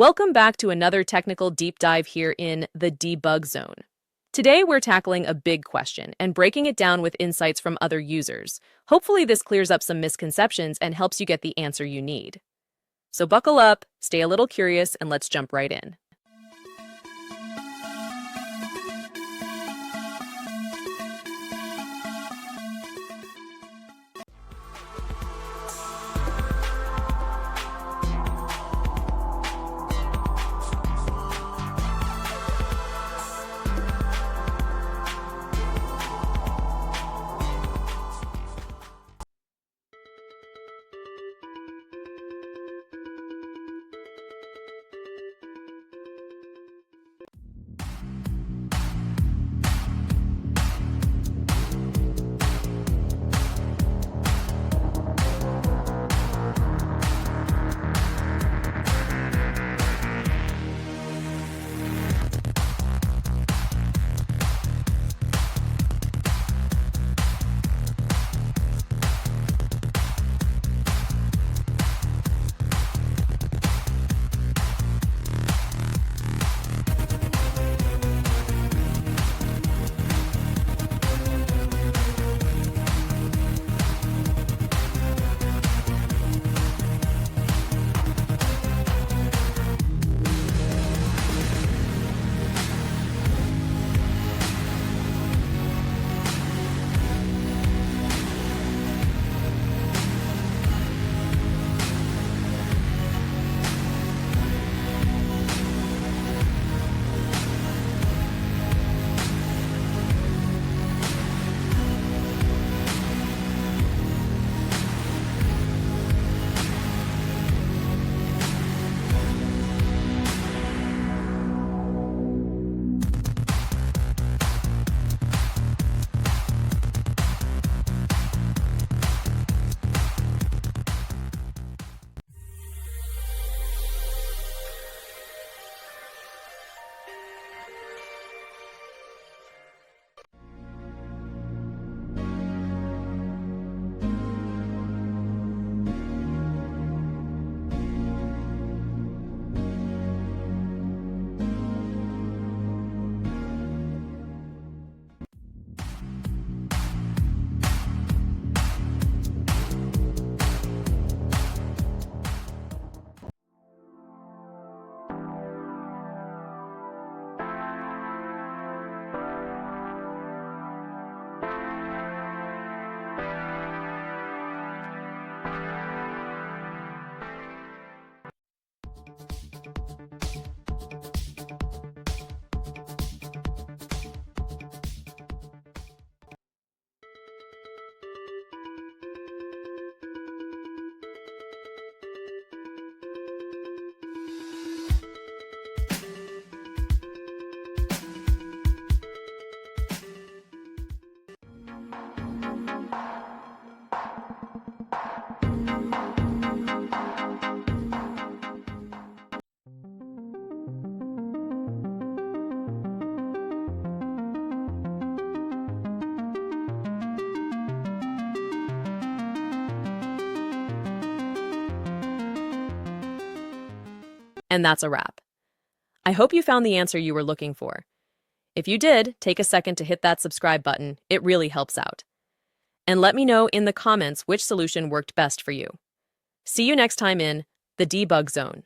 Welcome back to another technical deep dive here in the debug zone. Today, we're tackling a big question and breaking it down with insights from other users. Hopefully, this clears up some misconceptions and helps you get the answer you need. So buckle up, stay a little curious, and let's jump right in. And that's a wrap. I hope you found the answer you were looking for. If you did, take a second to hit that subscribe button. It really helps out. And let me know in the comments which solution worked best for you. See you next time in the debug zone.